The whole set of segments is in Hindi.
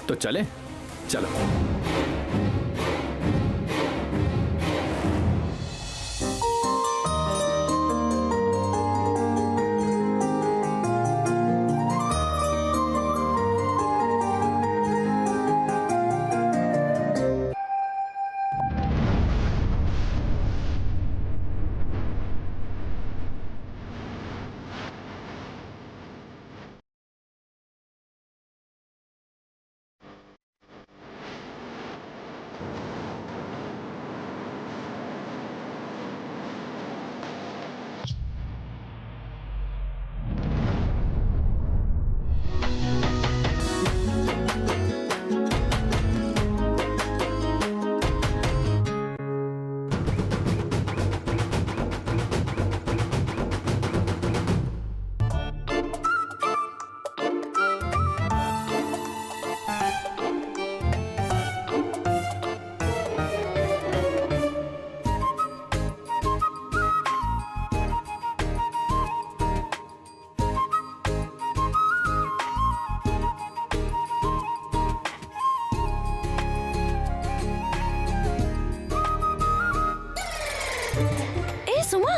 तो चले, चलो। सुमा,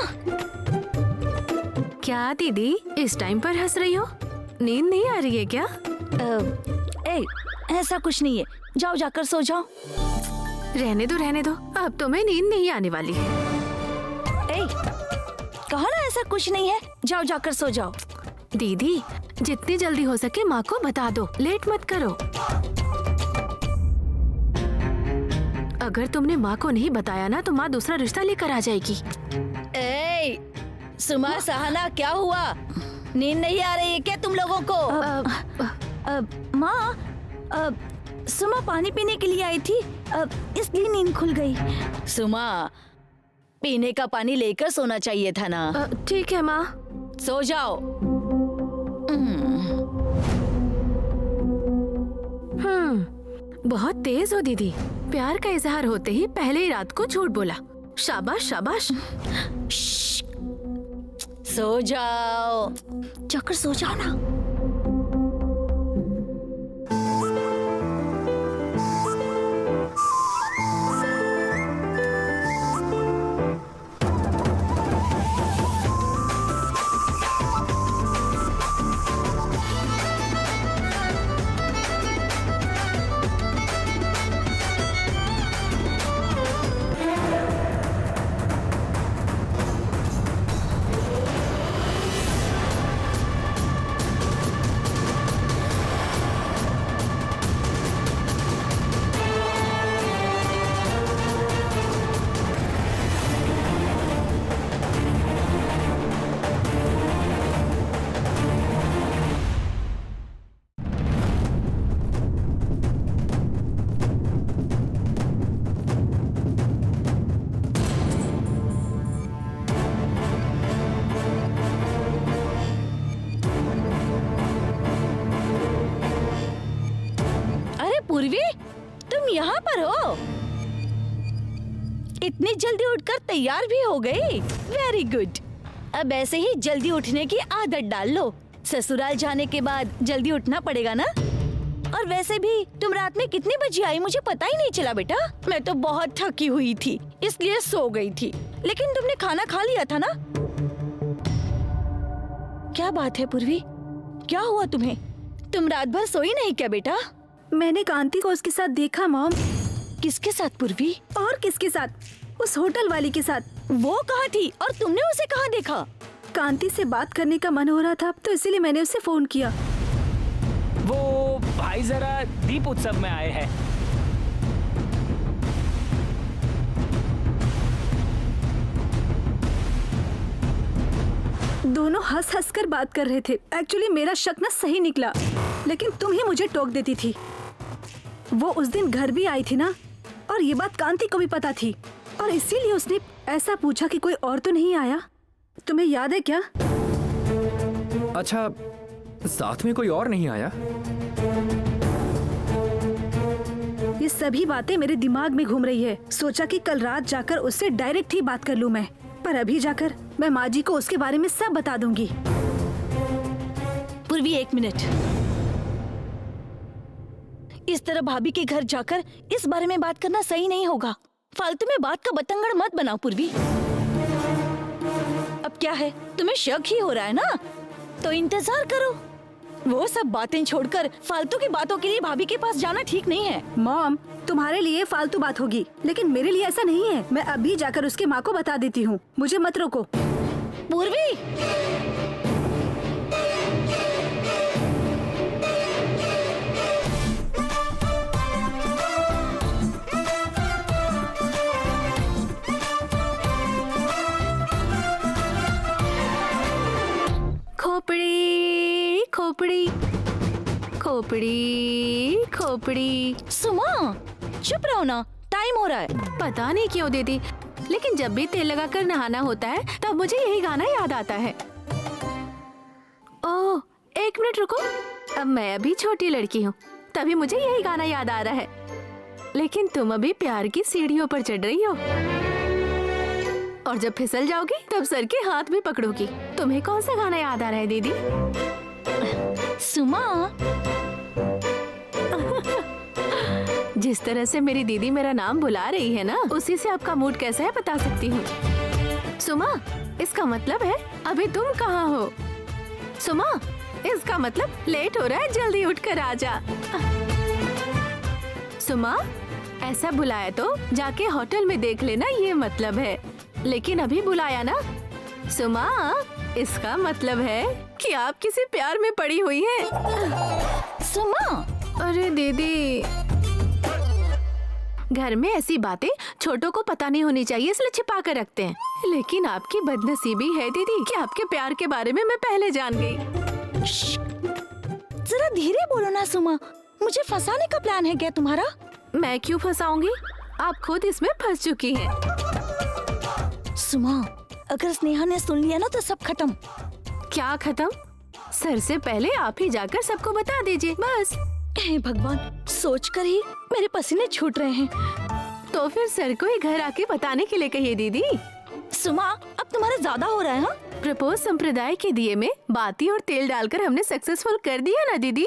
क्या दीदी इस टाइम पर हंस रही हो? नींद नहीं आ रही है क्या? ऐसा कुछ नहीं है, जाओ जाकर सो जाओ। रहने दो रहने दो, अब तुम्हें नींद नहीं आने वाली है। कहा ना ऐसा कुछ नहीं है, जाओ जाकर सो जाओ। दीदी जितनी जल्दी हो सके माँ को बता दो, लेट मत करो। अगर तुमने माँ को नहीं बताया ना तो माँ दूसरा रिश्ता लेकर आ जाएगी। सुमा, सहाना, क्या हुआ? नींद नहीं आ रही है क्या तुम लोगों को? माँ, सुमा पानी पीने के लिए आई थी, इसलिए नींद खुल गई। सुमा, पीने का पानी लेकर सोना चाहिए था ना। ठीक है माँ, सो जाओ। बहुत तेज हो दीदी, प्यार का इजहार होते ही पहले ही रात को झूठ बोला। शाबाश शाबाश। सो जाओ, जाकर सो जाओ ना। पूर्वी, तुम यहाँ पर हो? इतनी जल्दी उठकर तैयार भी हो गई। Very good. अब ऐसे ही जल्दी उठने की आदत डाल लो। ससुराल जाने के बाद जल्दी उठना पड़ेगा ना। और वैसे भी तुम रात में कितनी बजे आई मुझे पता ही नहीं चला बेटा। मैं तो बहुत थकी हुई थी इसलिए सो गई थी, लेकिन तुमने खाना खा लिया था ना। क्या बात है पूर्वी, क्या हुआ तुम्हें? तुम रात भर सोई नहीं क्या बेटा? मैंने कांति को उसके साथ देखा मॉम। किसके साथ पूर्वी? और किसके साथ? उस होटल वाली के साथ। वो कहाँ थी और तुमने उसे कहाँ देखा? कांति से बात करने का मन हो रहा था तो इसीलिए मैंने उसे फोन किया। वो भाई जरा दीप उत्सव में आए हैं। दोनों हंस हंस कर बात कर रहे थे। एक्चुअली मेरा शक ना सही निकला, लेकिन तुम ही मुझे टोक देती थी। वो उस दिन घर भी आई थी ना, और ये बात कांति को भी पता थी, और इसीलिए उसने ऐसा पूछा कि कोई और तो नहीं आया। तुम्हें याद है क्या? अच्छा, साथ में कोई और नहीं आया? ये सभी बातें मेरे दिमाग में घूम रही है। सोचा कि कल रात जाकर उससे डायरेक्ट ही बात कर लूं मैं, पर अभी जाकर मैं माँ जी को उसके बारे में सब बता दूंगी। पूर्वी, 1 मिनट। इस तरह भाभी के घर जाकर इस बारे में बात करना सही नहीं होगा। फालतू में बात का बतंगड़ मत बनाओ पूर्वी। अब क्या है, तुम्हें शक ही हो रहा है ना, तो इंतजार करो। वो सब बातें छोड़कर फालतू की बातों के लिए भाभी के पास जाना ठीक नहीं है। मॉम, तुम्हारे लिए फालतू बात होगी, लेकिन मेरे लिए ऐसा नहीं है। मैं अभी जाकर उसके माँ को बता देती हूँ, मुझे मत रोको। पूर्वी, खोपड़ी खोपड़ी खोपड़ी खोपड़ी। सुमा, चुप रहो ना, टाइम हो रहा है। पता नहीं क्यों दीदी, लेकिन जब भी तेल लगाकर नहाना होता है तब मुझे यही गाना याद आता है। ओह, 1 मिनट रुको। अब मैं अभी छोटी लड़की हूँ, तभी मुझे यही गाना याद आ रहा है। लेकिन तुम अभी प्यार की सीढ़ियों पर चढ़ रही हो, और जब फिसल जाओगी तब सर के हाथ भी पकड़ोगी। तुम्हें कौन सा गाना याद आ रहा है दीदी? सुमा, जिस तरह से मेरी दीदी मेरा नाम बुला रही है ना, उसी से आपका मूड कैसा है बता सकती हूँ। सुमा, इसका मतलब है अभी तुम कहाँ हो? सुमा, इसका मतलब लेट हो रहा है, जल्दी उठकर आ जा। सुमा, ऐसा बुलाया तो जाके होटल में देख लेना, ये मतलब है। लेकिन अभी बुलाया ना। सुमा, इसका मतलब है कि आप किसी प्यार में पड़ी हुई हैं। सुमा, अरे दीदी, घर में ऐसी बातें छोटों को पता नहीं होनी चाहिए, इसलिए छिपा कर रखते हैं। लेकिन आपकी बदनसीबी है दीदी कि आपके प्यार के बारे में मैं पहले जान गई। जरा धीरे बोलो ना सुमा, मुझे फंसाने का प्लान है क्या तुम्हारा? मैं क्यों फंसाऊंगी? आप खुद इसमें फंस चुकी हैं। सुमा, अगर स्नेहा ने सुन लिया ना तो सब खत्म। क्या खत्म? सर से पहले आप ही जाकर सबको बता दीजिए, बस। हे भगवान, सोचकर ही मेरे पसीने छूट रहे हैं। तो फिर सर को ही घर आके बताने के लिए कहिए दीदी। सुमा, अब तुम्हारा ज्यादा हो रहा है। हाँ, प्रपोज संप्रदाय के दिए में बाती और तेल डालकर हमने सक्सेसफुल कर दिया ना दीदी।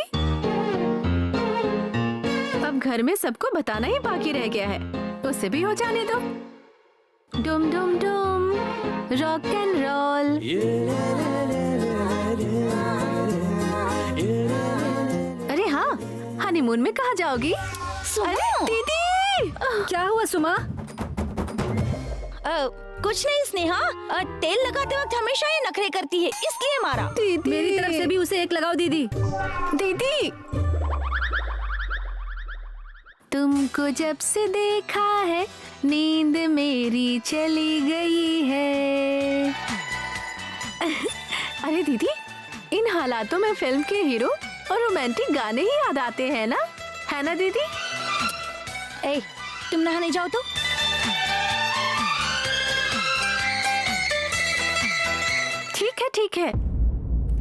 अब घर में सबको बताना ही बाकी रह गया है, उसे भी हो जाने दो। डुम डुम डुम, रॉक एंड रोल। अरे हाँ, हनीमून में कहाँ जाओगी? अरे दीदी, क्या हुआ सुमा? कुछ नहीं स्नेहा, तेल लगाते वक्त हमेशा ये नखरे करती है, इसलिए मारा। दीदी, मेरी तरफ से भी उसे एक लगाओ दीदी। दीदी, तुमको जब से देखा है नींद मेरी चली गई है। अरे दीदी, इन हालातों में फिल्म के हीरो और रोमांटिक गाने ही याद आते हैं ना, है ना दीदी? ए, तुम नहाने जाओ तो। ठीक है,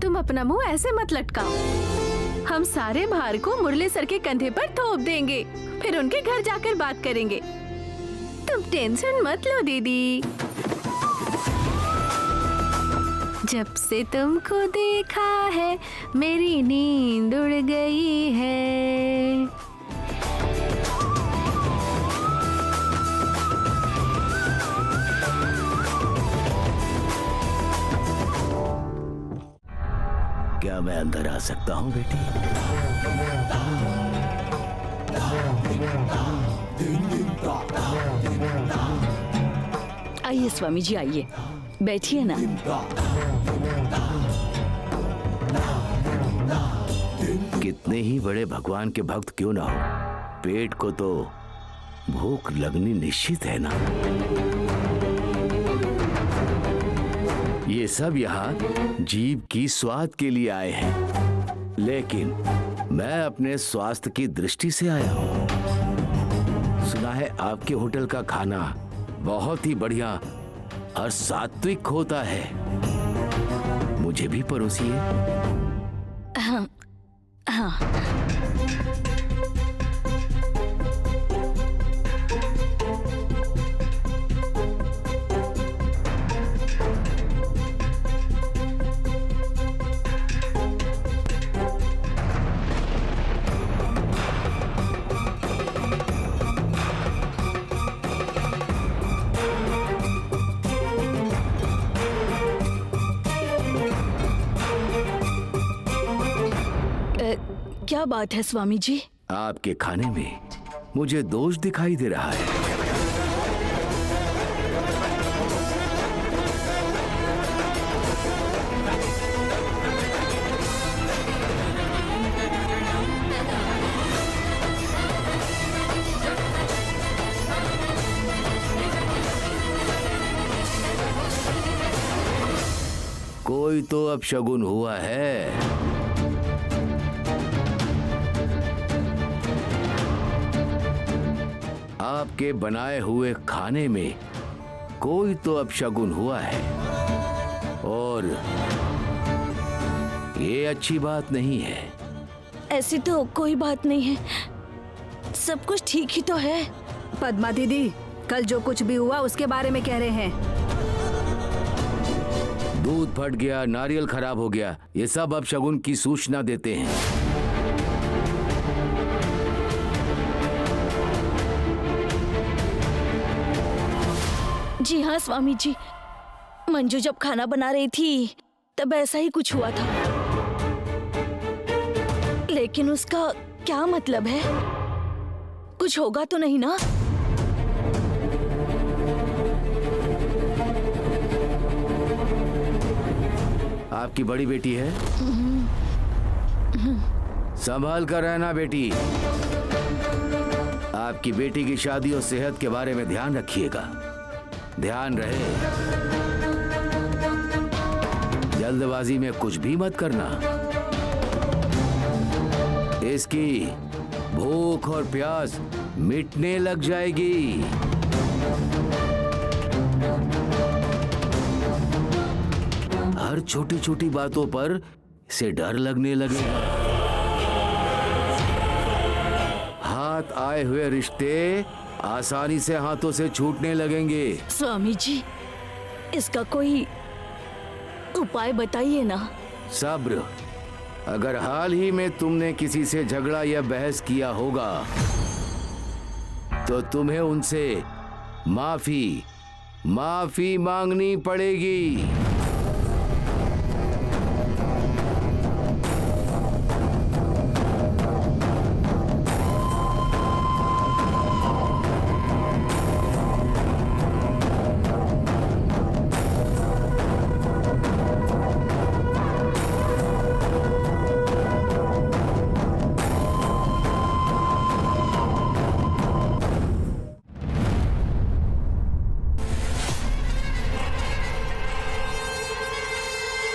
तुम अपना मुंह ऐसे मत लटकाओ। हम सारे भार को मुरली सर के कंधे पर थोप देंगे, फिर उनके घर जाकर बात करेंगे। तुम टेंशन मत लो दीदी। जब से तुमको देखा है मेरी नींद उड़ गई है। क्या मैं अंदर आ सकता हूँ बेटी? आइए स्वामी जी, आइए, बैठिए ना। कितने ही बड़े भगवान के भक्त क्यों ना हो, पेट को तो भूख लगनी निश्चित है ना। ये सब यहाँ जीभ की स्वाद के लिए आए हैं, लेकिन मैं अपने स्वास्थ्य की दृष्टि से आया हूँ। सुना है आपके होटल का खाना बहुत ही बढ़िया और सात्विक होता है, मुझे भी परोसिए। हाँ, क्या बात है स्वामी जी? आपके खाने में मुझे दोष दिखाई दे रहा है। कोई तो अपशगुन हुआ है। आपके बनाए हुए खाने में कोई तो अपशगुन हुआ है और ये अच्छी बात नहीं है। ऐसी तो कोई बात नहीं है, सब कुछ ठीक ही तो है। पद्मा दीदी, कल जो कुछ भी हुआ उसके बारे में कह रहे हैं। दूध फट गया, नारियल खराब हो गया, ये सब अपशगुन की सूचना देते हैं। जी हाँ स्वामी जी, मंजू जब खाना बना रही थी तब ऐसा ही कुछ हुआ था। लेकिन उसका क्या मतलब है? कुछ होगा तो नहीं ना? आपकी बड़ी बेटी है, संभाल कर रहना बेटी। आपकी बेटी की शादी और सेहत के बारे में ध्यान रखिएगा, ध्यान रहे। जल्दबाजी में कुछ भी मत करना। इसकी भूख और प्यास मिटने लग जाएगी। हर छोटी छोटी बातों पर इसे डर लगने लगेगा। हाथ आए हुए रिश्ते आसानी से हाथों से छूटने लगेंगे। स्वामी जी, इसका कोई उपाय बताइए ना। सब्र। अगर हाल ही में तुमने किसी से झगड़ा या बहस किया होगा तो तुम्हें उनसे माफी मांगनी पड़ेगी।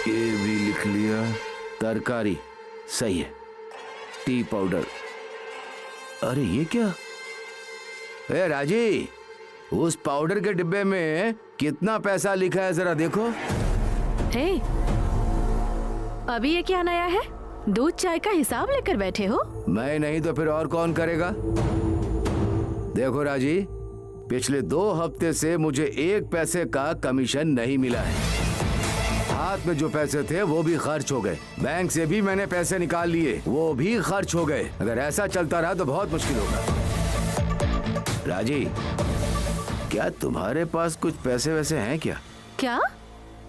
ये भी लिख लिया। तरकारी सही है। T powder. अरे ये क्या? ए राजी, उस पाउडर के डिब्बे में कितना पैसा लिखा है जरा देखो। हे, अभी ये क्या नया है? दूध चाय का हिसाब लेकर बैठे हो? मैं नहीं तो फिर और कौन करेगा? देखो राजी, पिछले 2 हफ्ते से मुझे 1 पैसे का कमीशन नहीं मिला है। हाथ में जो पैसे थे वो भी खर्च हो गए। बैंक से भी मैंने पैसे निकाल लिए, वो भी खर्च हो गए। अगर ऐसा चलता रहा तो बहुत मुश्किल होगा। राजी, क्या तुम्हारे पास कुछ पैसे वैसे हैं क्या? क्या?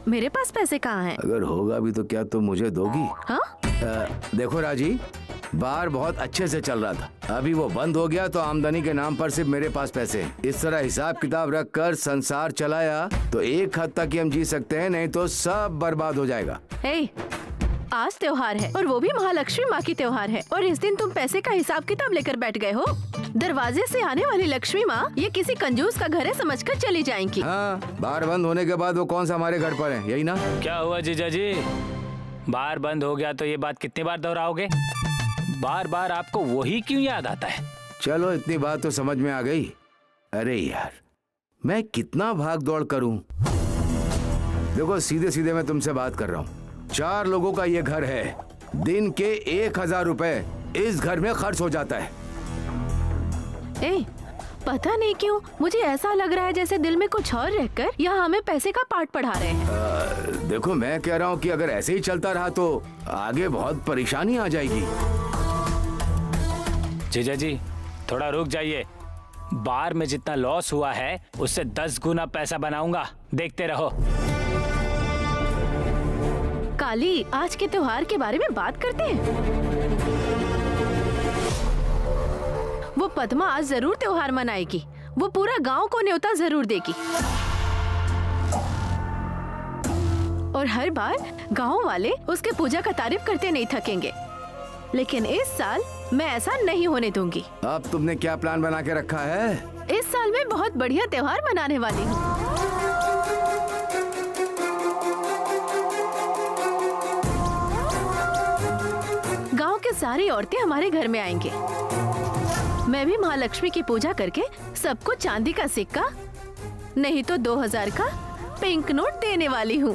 मेरे पास पैसे कहाँ हैं? अगर होगा भी तो क्या तुम मुझे दोगी? हाँ? देखो राजी, बार बहुत अच्छे से चल रहा था, अभी वो बंद हो गया तो आमदनी के नाम पर सिर्फ मेरे पास पैसे हैं। इस तरह हिसाब किताब रख कर संसार चलाया तो एक हद तक ही हम जी सकते हैं, नहीं तो सब बर्बाद हो जाएगा। हे, आज त्योहार है और वो भी महालक्ष्मी माँ की त्योहार है, और इस दिन तुम पैसे का हिसाब किताब लेकर बैठ गए हो। दरवाजे से आने वाली लक्ष्मी माँ ये किसी कंजूस का घर है समझकर चली जाएंगी। हाँ, बार बंद होने के बाद वो कौन सा हमारे घर पर है, यही ना? क्या हुआ जीजा जी? बार बंद हो गया तो ये बात कितनी बार दोहराओगे? बार बार आपको वही क्यों याद आता है? चलो इतनी बात तो समझ में आ गई। अरे यार, मैं कितना भाग दौड़ करूं। देखो सीधे सीधे मैं तुमसे बात कर रहा हूं। 4 लोगों का ये घर है, दिन के 1000 रुपए इस घर में खर्च हो जाता है। ए, पता नहीं क्यों मुझे ऐसा लग रहा है जैसे दिल में कुछ और रहकर यहाँ हमें पैसे का पाठ पढ़ा रहे हैं। देखो मैं कह रहा हूँ कि अगर ऐसे ही चलता रहा तो आगे बहुत परेशानी आ जाएगी। जीजा जी थोड़ा रुक जाइए। बार में जितना लॉस हुआ है उससे 10 गुना पैसा बनाऊंगा, देखते रहो। काली, आज के त्योहार के बारे में बात करते हैं। वो पद्मा आज जरूर त्योहार मनाएगी। वो पूरा गांव को न्योता जरूर देगी और हर बार गांव वाले उसके पूजा का तारीफ करते नहीं थकेंगे। लेकिन इस साल मैं ऐसा नहीं होने दूंगी। अब तुमने क्या प्लान बना के रखा है? इस साल मैं बहुत बढ़िया त्योहार मनाने वाली हूँ। गांव के सारी औरतें हमारे घर में आएंगे। मैं भी महालक्ष्मी की पूजा करके सबको चांदी का सिक्का नहीं तो 2000 का पिंक नोट देने वाली हूँ।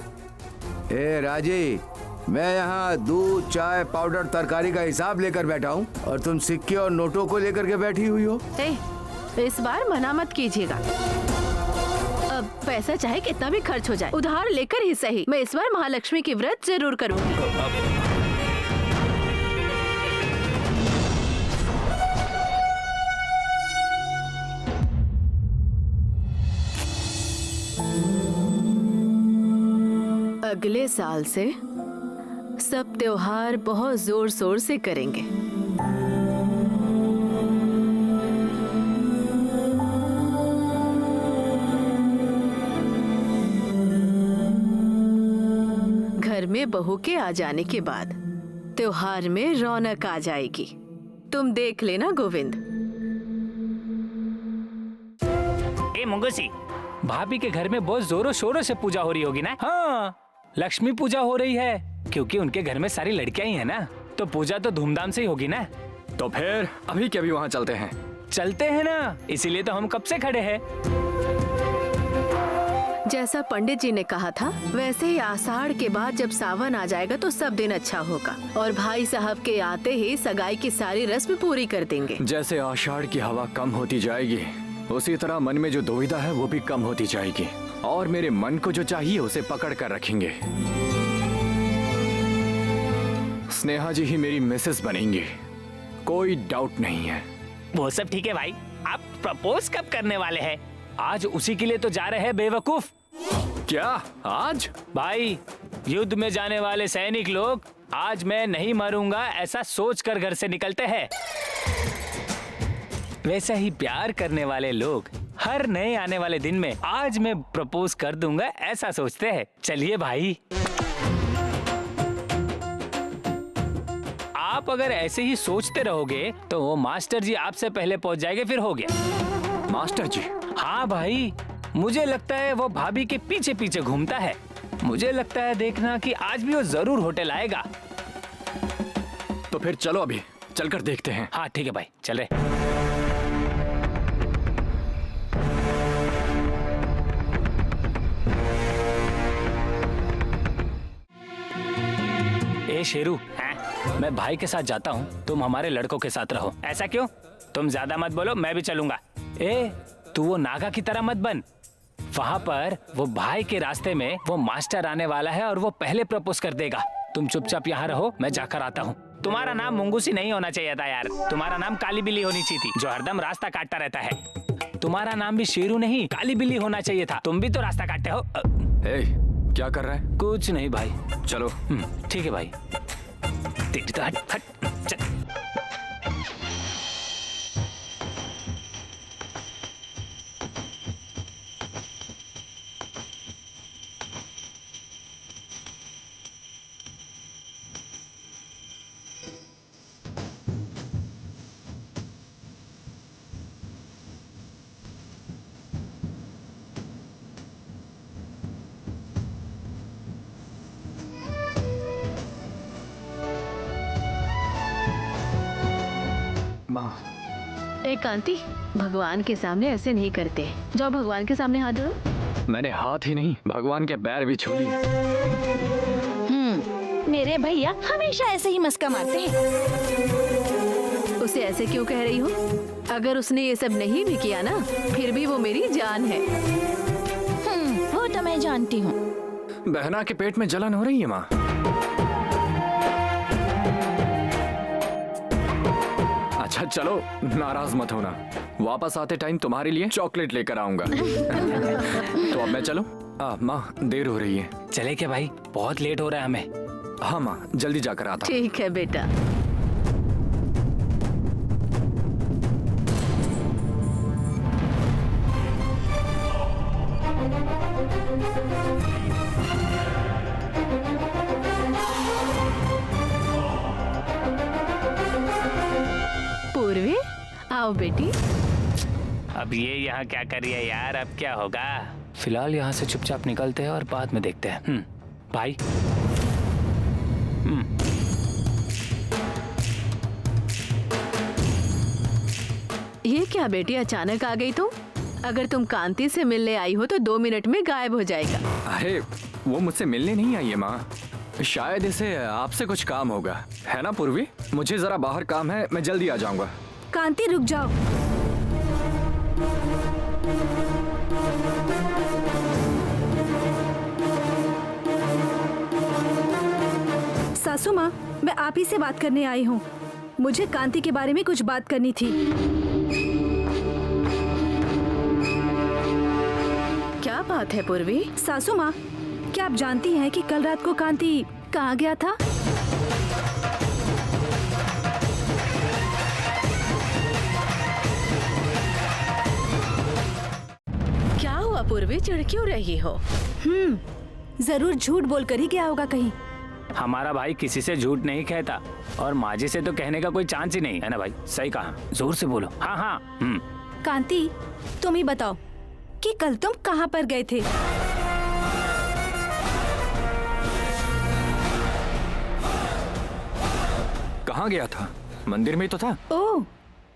ए राजी, मैं यहाँ दूध, चाय, पाउडर, तरकारी का हिसाब लेकर बैठा हूँ और तुम सिक्के और नोटों को लेकर के बैठी हुई हो। इस बार मना मत कीजिएगा। अब पैसा चाहे कितना भी खर्च हो जाए, उधार लेकर ही सही, मैं इस बार महालक्ष्मी की व्रत जरूर करूंगी। अगले साल से सब त्योहार बहुत जोर शोर से करेंगे। घर में बहू के आ जाने के बाद त्योहार में रौनक आ जाएगी। तुम देख लेना गोविंद। ए मुंगसी, भाभी के घर में बहुत जोरों शोरों से पूजा हो रही होगी ना? हाँ, लक्ष्मी पूजा हो रही है क्योंकि उनके घर में सारी लड़कियां ही है ना, तो पूजा तो धूमधाम से ही होगी ना। तो फिर अभी के अभी वहाँ चलते हैं। चलते हैं ना, इसीलिए तो हम कब से खड़े हैं। जैसा पंडित जी ने कहा था वैसे ही आषाढ़ के बाद जब सावन आ जाएगा तो सब दिन अच्छा होगा और भाई साहब के आते ही सगाई की सारी रस्म पूरी कर देंगे। जैसे आषाढ़ की हवा कम होती जाएगी उसी तरह मन में जो दुविधा है वो भी कम होती जाएगी और मेरे मन को जो चाहिए उसे पकड़ कर रखेंगे। स्नेहा जी ही मेरी मिसेस बनेंगी, कोई डाउट नहीं है। वो सब ठीक है भाई, आप प्रपोज कब करने वाले हैं? आज उसी के लिए तो जा रहे हैं बेवकूफ। क्या आज? भाई, युद्ध में जाने वाले सैनिक लोग आज मैं नहीं मरूंगा ऐसा सोच कर घर से निकलते हैं। वैसा ही प्यार करने वाले लोग हर नए आने वाले दिन में आज मैं प्रपोज कर दूंगा ऐसा सोचते हैं। चलिए भाई, आप अगर ऐसे ही सोचते रहोगे तो वो मास्टर जी आपसे पहले पहुंच जाएंगे, फिर हो गया। मास्टर जी? हाँ भाई, मुझे लगता है वो भाभी के पीछे पीछे घूमता है। मुझे लगता है देखना कि आज भी वो जरूर होटल आएगा। तो फिर चलो अभी चलकर देखते हैं। हाँ ठीक है भाई, चल रहे। ए शेरू, मैं भाई के साथ जाता हूँ, तुम हमारे लड़कों के साथ रहो। ऐसा क्यों? तुम ज्यादा मत बोलो, मैं भी चलूंगा। ए, तू वो नागा की तरह मत बन। वहाँ पर वो भाई के रास्ते में वो मास्टर आने वाला है और वो पहले प्रपोज कर देगा। तुम चुपचाप यहाँ रहो, मैं जाकर आता हूँ। तुम्हारा नाम मुंगूसी नहीं होना चाहिए था यार, तुम्हारा नाम काली बिल्ली होनी चाहिए थी जो हरदम रास्ता काटता रहता है। तुम्हारा नाम भी शेरू नहीं काली बिल्ली होना चाहिए था, तुम भी तो रास्ता काटते हो। क्या कर रहा है? कुछ नहीं भाई। चलो। ठीक है भाई। हट हट चल। ए कांति, भगवान के सामने ऐसे नहीं करते। जाओ भगवान के सामने हाथ जोड़ो। मैंने हाथ ही नहीं भगवान के पैर भी छू लिए। मेरे भैया हमेशा ऐसे ही मस्का मारते हैं। उसे ऐसे क्यों कह रही हो? अगर उसने ये सब नहीं भी किया ना, फिर भी वो मेरी जान है। वो तो मैं जानती हूँ। बहना के पेट में जलन हो रही है माँ। अच्छा चलो, नाराज मत होना। वापस आते टाइम तुम्हारे लिए चॉकलेट लेकर आऊंगा। तो अब मैं चलूं? माँ देर हो रही है। चले क्या भाई? बहुत लेट हो रहा है हमें। हाँ माँ, जल्दी जाकर आता हूं। ठीक है बेटा। पूर्वी, आओ बेटी। अब ये यहाँ क्या कर रही है यार? अब क्या होगा? फिलहाल यहाँ से चुपचाप निकलते हैं और बाद में देखते हैं। भाई। ये क्या बेटी, अचानक आ गई तुम? अगर तुम कांति से मिलने आई हो तो 2 मिनट में गायब हो जाएगा। अरे वो मुझसे मिलने नहीं आई है माँ, शायद इसे आपसे कुछ काम होगा, है ना पूर्वी? मुझे जरा बाहर काम है, मैं जल्दी आ जाऊंगा। कांति रुक जाओ। सासू माँ, मैं आप ही से बात करने आई हूँ। मुझे कांति के बारे में कुछ बात करनी थी। क्या बात है पूर्वी? सासू माँ, क्या आप जानती हैं कि कल रात को कांति कहाँ गया था? क्या हुआ पूर्वी, चिढ़ क्यों रही हो? जरूर झूठ बोलकर ही गया होगा कहीं। हमारा भाई किसी से झूठ नहीं कहता और माजी से तो कहने का कोई चांस ही नहीं है ना भाई। सही कहा, जोर से बोलो। हाँ हाँ। कांति, तुम ही बताओ कि कल तुम कहाँ पर गए थे? कहाँ गया था? मंदिर में ही तो था। ओह,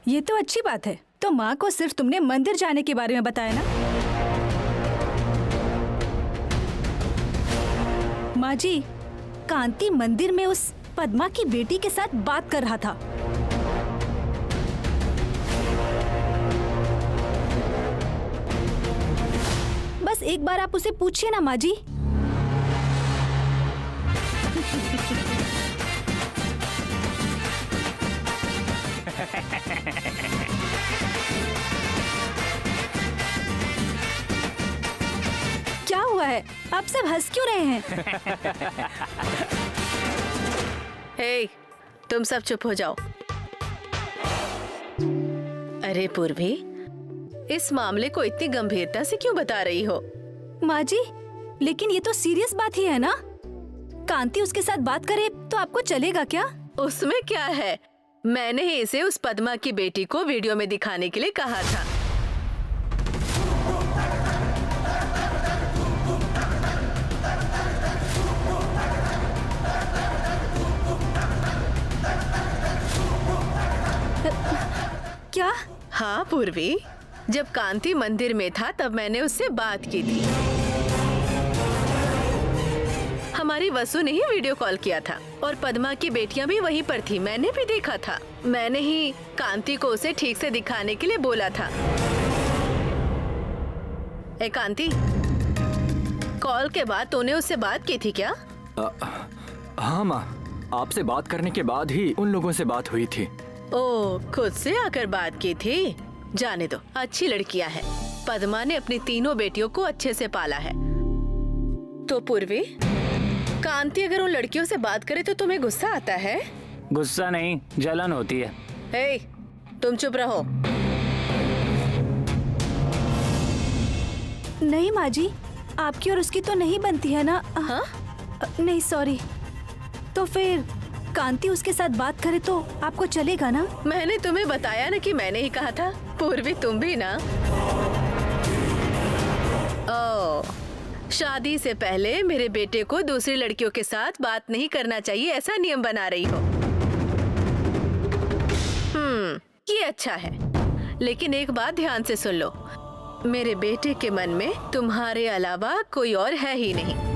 ये तो अच्छी बात है। तो माँ को सिर्फ तुमने मंदिर जाने के बारे में बताया ना? माँ जी, कांति मंदिर में उस पद्मा की बेटी के साथ बात कर रहा था। बस एक बार आप उसे पूछिए ना माँ जी। क्या हुआ है? आप सब हंस क्यों रहे हैं? हे, तुम सब चुप हो जाओ। अरे पूर्वी, इस मामले को इतनी गंभीरता से क्यों बता रही हो? माँ जी, लेकिन ये तो सीरियस बात ही है ना? कांति उसके साथ बात करे तो आपको चलेगा क्या? उसमें क्या है? मैंने ही इसे उस पद्मा की बेटी को वीडियो में दिखाने के लिए कहा था। क्या? हाँ पूर्वी, जब कांति मंदिर में था तब मैंने उससे बात की थी। हमारी वसु ने ही वीडियो कॉल किया था और पद्मा की बेटियां भी वहीं पर थी, मैंने भी देखा था। मैंने ही कांति को उसे ठीक से दिखाने के लिए बोला था। ए कांति, कॉल के बाद तूने उससे बात की थी क्या? हाँ माँ, आपसे बात करने के बाद ही उन लोगों से बात हुई थी। ओ, खुद से आकर बात की थी? जाने दो, अच्छी लड़कियां हैं। पद्मा ने अपनी तीनों बेटियों को अच्छे से पाला है। तो पूर्वी, कांति अगर उन लड़कियों से बात करे तो तुम्हें गुस्सा आता है? गुस्सा नहीं, जलन होती है। हे, तुम चुप रहो। नहीं माँ जी, आपकी और उसकी तो नहीं बनती है ना? हाँ? नहीं सॉरी। तो फिर कांति उसके साथ बात करे तो आपको चलेगा ना? मैंने तुम्हें बताया ना कि मैंने ही कहा था। पूर्वी तुम भी ना। ओ, शादी से पहले मेरे बेटे को दूसरी लड़कियों के साथ बात नहीं करना चाहिए, ऐसा नियम बना रही हो। ये अच्छा है, लेकिन एक बात ध्यान से सुन लो। मेरे बेटे के मन में तुम्हारे अलावा कोई और है ही नहीं।